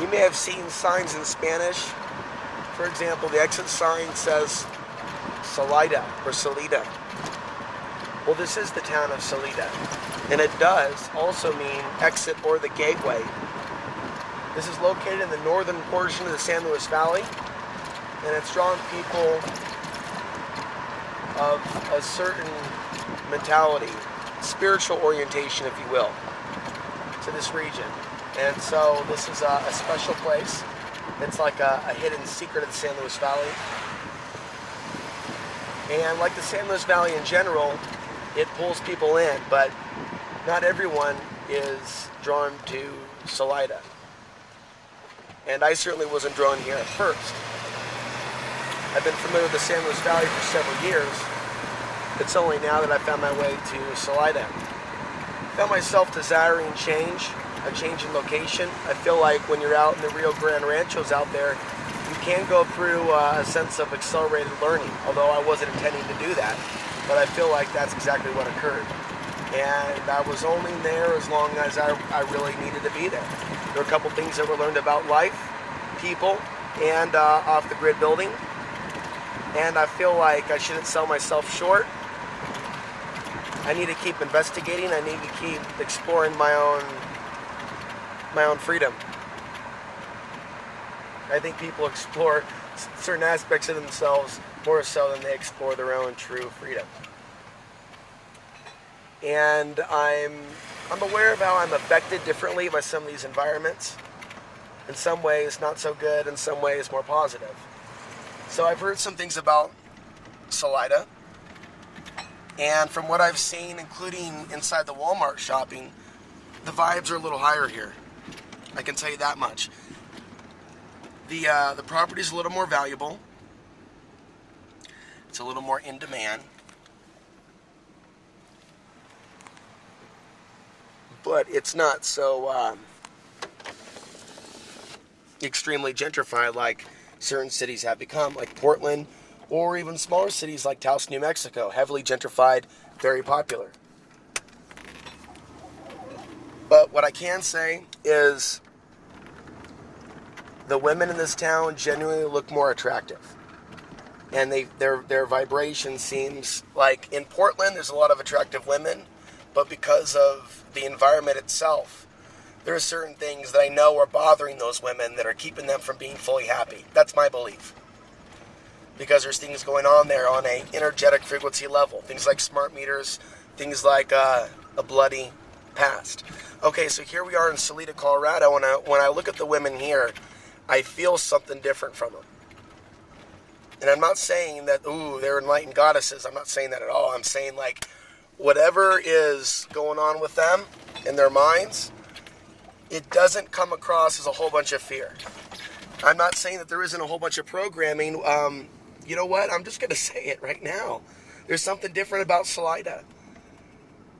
You may have seen signs in Spanish. For example, the exit sign says Salida or Salida. Well, this is the town of Salida, and it does also mean exit or the gateway. This is located in the northern portion of the San Luis Valley, and it's drawn people of a certain mentality, spiritual orientation, if you will, to this region. And so this is a special place. It's like a hidden secret of the San Luis Valley. And like the San Luis Valley in general, it pulls people in, but not everyone is drawn to Salida. And I certainly wasn't drawn here at first. I've been familiar with the San Luis Valley for several years. It's only now that I found my way to Salida. I found myself desiring change, a change in location. I feel like when you're out in the Rio Grande Ranchos out there, you can go through a sense of accelerated learning, although I wasn't intending to do that. But I feel like that's exactly what occurred. And I was only there as long as I really needed to be there. There were a couple things that were learned about life, people, and off-the-grid building. And I feel like I shouldn't sell myself short. I need to keep investigating. I need to keep exploring my own freedom. I think people explore certain aspects of themselves more so than they explore their own true freedom. And I'm aware of how I'm affected differently by some of these environments. In some ways not so good, in some ways more positive. So I've heard some things about Salida, and from what I've seen, including inside the Walmart shopping, the vibes are a little higher here. I can tell you that much. The property's a little more valuable. It's a little more in demand. But it's not so extremely gentrified like certain cities have become, like Portland, or even smaller cities like Taos, New Mexico. Heavily gentrified, very popular. But what I can say is the women in this town genuinely look more attractive. And their vibration seems like, in Portland, there's a lot of attractive women, but because of the environment itself, there are certain things that I know are bothering those women that are keeping them from being fully happy. That's my belief. Because there's things going on there on an energetic frequency level. Things like smart meters, things like a bloody past. Okay, so here we are in Salida, Colorado, and when I look at the women here, I feel something different from them. And I'm not saying that, they're enlightened goddesses. I'm not saying that at all. I'm saying, like, whatever is going on with them in their minds, it doesn't come across as a whole bunch of fear. I'm not saying that there isn't a whole bunch of programming. You know what? I'm just going to say it right now. There's something different about Salida.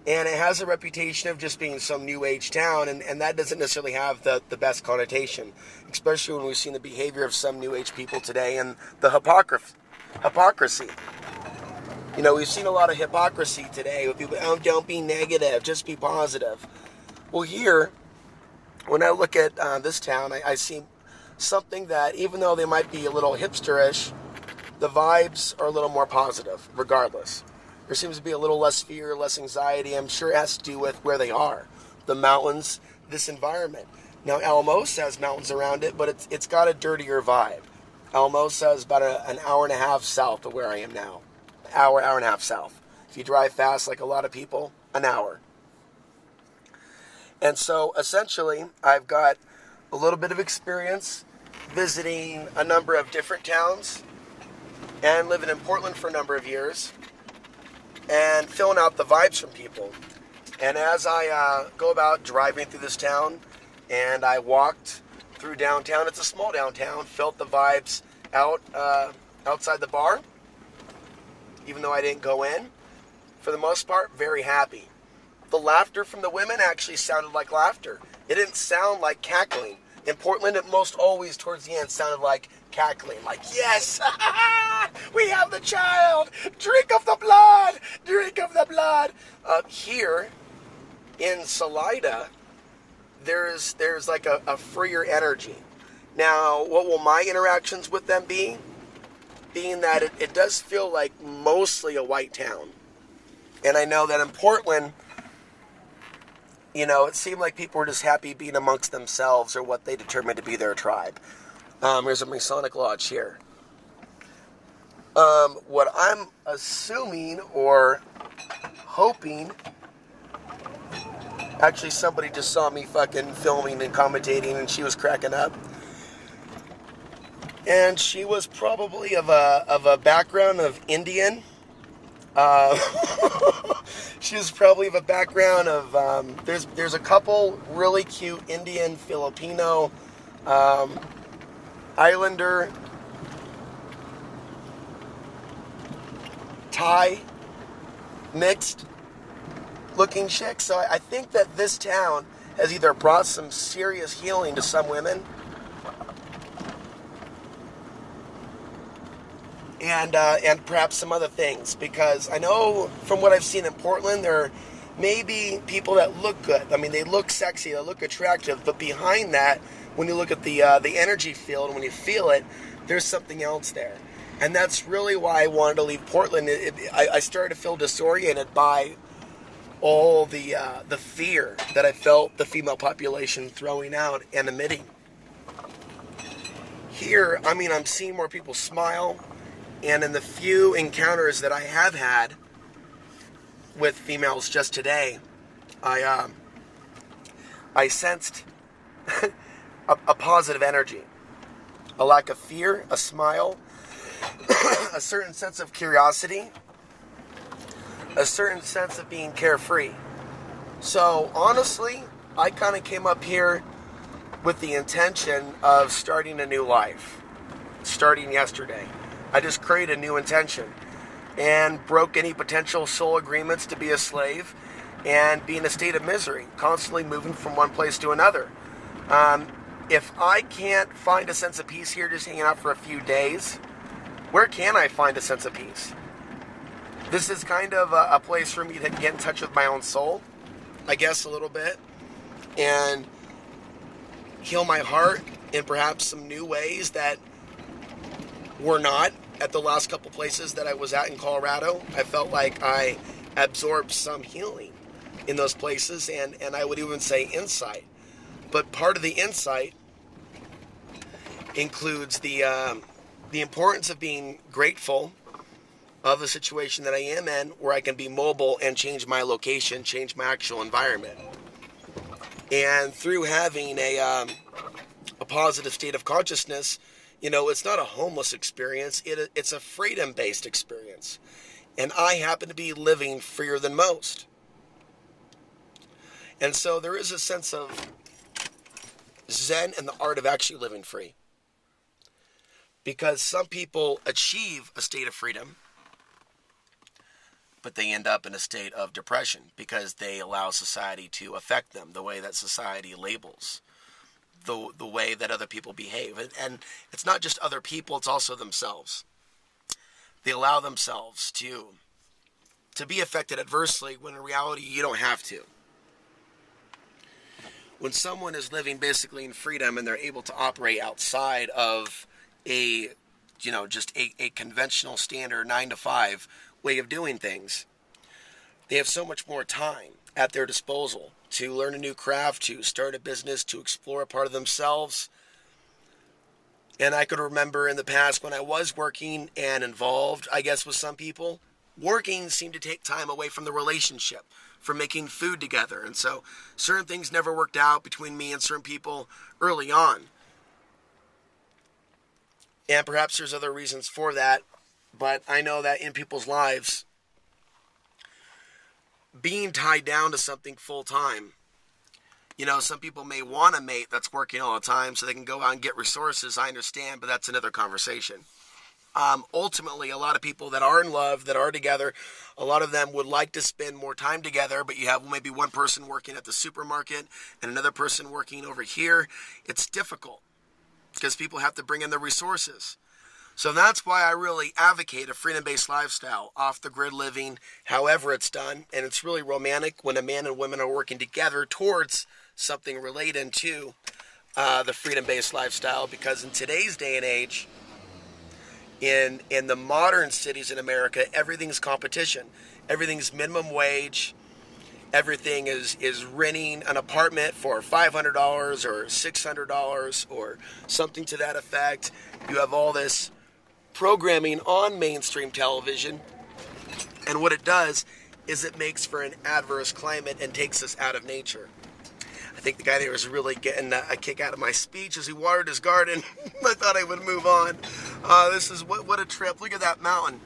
And it has a reputation of just being some new age town, and that doesn't necessarily have the best connotation, especially when we've seen the behavior of some new age people today and the hypocrisy. You know, we've seen a lot of hypocrisy today with people, don't be negative, just be positive. Well, here, when I look at this town, I see something that, even though they might be a little hipsterish, the vibes are a little more positive, regardless. There seems to be a little less fear, less anxiety. I'm sure it has to do with where they are. The mountains, this environment. Now, Alamosa has mountains around it, but it's got a dirtier vibe. Alamosa is about an hour and a half south of where I am now. Hour and a half south. If you drive fast, like a lot of people, an hour. And so, essentially, I've got a little bit of experience visiting a number of different towns and living in Portland for a number of years and filling out the vibes from people. And as I go about driving through this town, and I walked through downtown, it's a small downtown, felt the vibes outside the bar, even though I didn't go in. For the most part, very happy. The laughter from the women actually sounded like laughter. It didn't sound like cackling. In Portland, it most always, towards the end, sounded like cackling. Like, yes, we have the child. Drink of the blood. Drink of the blood. Here, in Salida, there's like a freer energy. Now, what will my interactions with them be? Being that it does feel like mostly a white town. And I know that in Portland, it seemed like people were just happy being amongst themselves or what they determined to be their tribe. There's a Masonic lodge here. What I'm assuming or hoping, actually somebody just saw me fucking filming and commentating and she was cracking up. And she was probably of a background of Indian. She was probably of a background of, there's a couple really cute Indian, Filipino, Islander, Thai, mixed looking chicks. So I think that this town has either brought some serious healing to some women and perhaps some other things, because I know from what I've seen in Portland, there may be people that look good. I mean, they look sexy, they look attractive, but behind that, when you look at the energy field and when you feel it, there's something else there. And that's really why I wanted to leave Portland. I started to feel disoriented by all the fear that I felt the female population throwing out and emitting. Here, I mean, I'm seeing more people smile. And in the few encounters that I have had with females just today, I sensed a positive energy, a lack of fear, a smile, a certain sense of curiosity, a certain sense of being carefree. So honestly, I kind of came up here with the intention of starting a new life, starting yesterday. I just created a new intention and broke any potential soul agreements to be a slave and be in a state of misery, constantly moving from one place to another. If I can't find a sense of peace here just hanging out for a few days, where can I find a sense of peace? This is kind of a place for me to get in touch with my own soul, I guess, a little bit, and heal my heart in perhaps some new ways that were not at the last couple places that I was at in Colorado. I felt like I absorbed some healing in those places, and I would even say insight. But part of the insight includes the importance of being grateful of the situation that I am in, where I can be mobile and change my location, change my actual environment. And through having a positive state of consciousness, it's not a homeless experience. It's a freedom-based experience. And I happen to be living freer than most. And so there is a sense of Zen and the art of actually living free. Because some people achieve a state of freedom, but they end up in a state of depression because they allow society to affect them the way that society labels, the way that other people behave. And it's not just other people, it's also themselves. They allow themselves to be affected adversely when in reality you don't have to. When someone is living basically in freedom and they're able to operate outside of just a conventional standard 9-to-5 way of doing things, they have so much more time at their disposal to learn a new craft, to start a business, to explore a part of themselves. And I could remember in the past when I was working and involved, I guess, with some people, working seemed to take time away from the relationship, from making food together. And so certain things never worked out between me and certain people early on. And perhaps there's other reasons for that, but I know that in people's lives, being tied down to something full time, some people may want a mate that's working all the time so they can go out and get resources. I understand, but that's another conversation. Ultimately, a lot of people that are in love, that are together, a lot of them would like to spend more time together, but you have maybe one person working at the supermarket and another person working over here. It's difficult because people have to bring in the resources. So that's why I really advocate a freedom-based lifestyle, off-the-grid living, however it's done. And it's really romantic when a man and women are working together towards something related to the freedom-based lifestyle, because in today's day and age, in the modern cities in America, everything's competition. Everything's minimum wage. Everything is renting an apartment for $500 or $600 or something to that effect. You have all this programming on mainstream television, and what it does is it makes for an adverse climate and takes us out of nature. I think the guy there was really getting a kick out of my speech as he watered his garden. I thought I would move on. This is what a trip. Look at that mountain.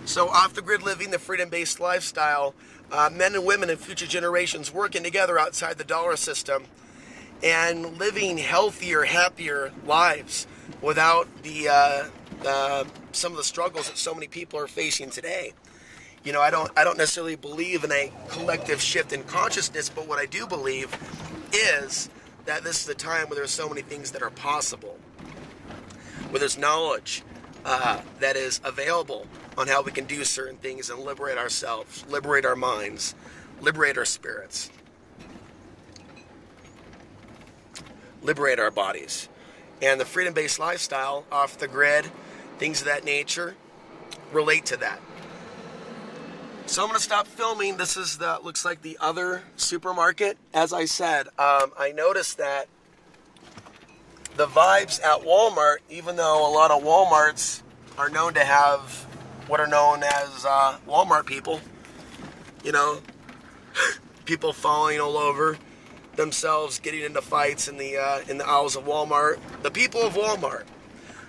So off-the-grid living, the freedom-based lifestyle, men and women and future generations working together outside the dollar system and living healthier, happier lives without some of the struggles that so many people are facing today. You know, I don't necessarily believe in a collective shift in consciousness, but what I do believe is that this is the time where there's so many things that are possible, where there's knowledge that is available on how we can do certain things and liberate ourselves, liberate our minds, liberate our spirits, liberate our bodies. And the freedom-based lifestyle, off the grid, things of that nature, relate to that. So I'm going to stop filming. This is looks like the other supermarket. As I said, I noticed that the vibes at Walmart, even though a lot of Walmarts are known to have what are known as Walmart people, you know, people falling all over themselves, getting into fights in the aisles of Walmart, the people of Walmart.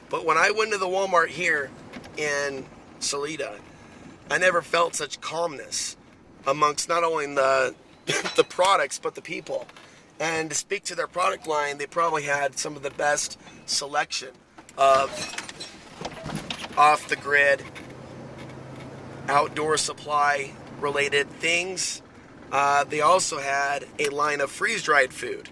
But when I went to the Walmart here in Salida, I never felt such calmness amongst not only the the products but the people. And to speak to their product line, they probably had some of the best selection of off-the-grid, outdoor supply related things. They also had a line of freeze-dried food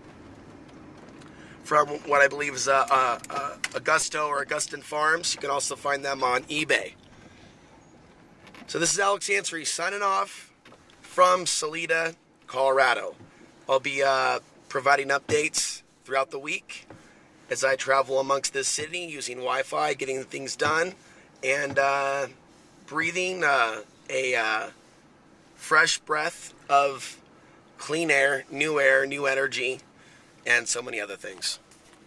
from what I believe is Augusto or Augustin Farms. You can also find them on eBay. So this is Alex Ansary signing off from Salida, Colorado. I'll be providing updates throughout the week as I travel amongst this city using Wi-Fi, getting things done, and breathing a fresh breath of clean air, new energy, and so many other things.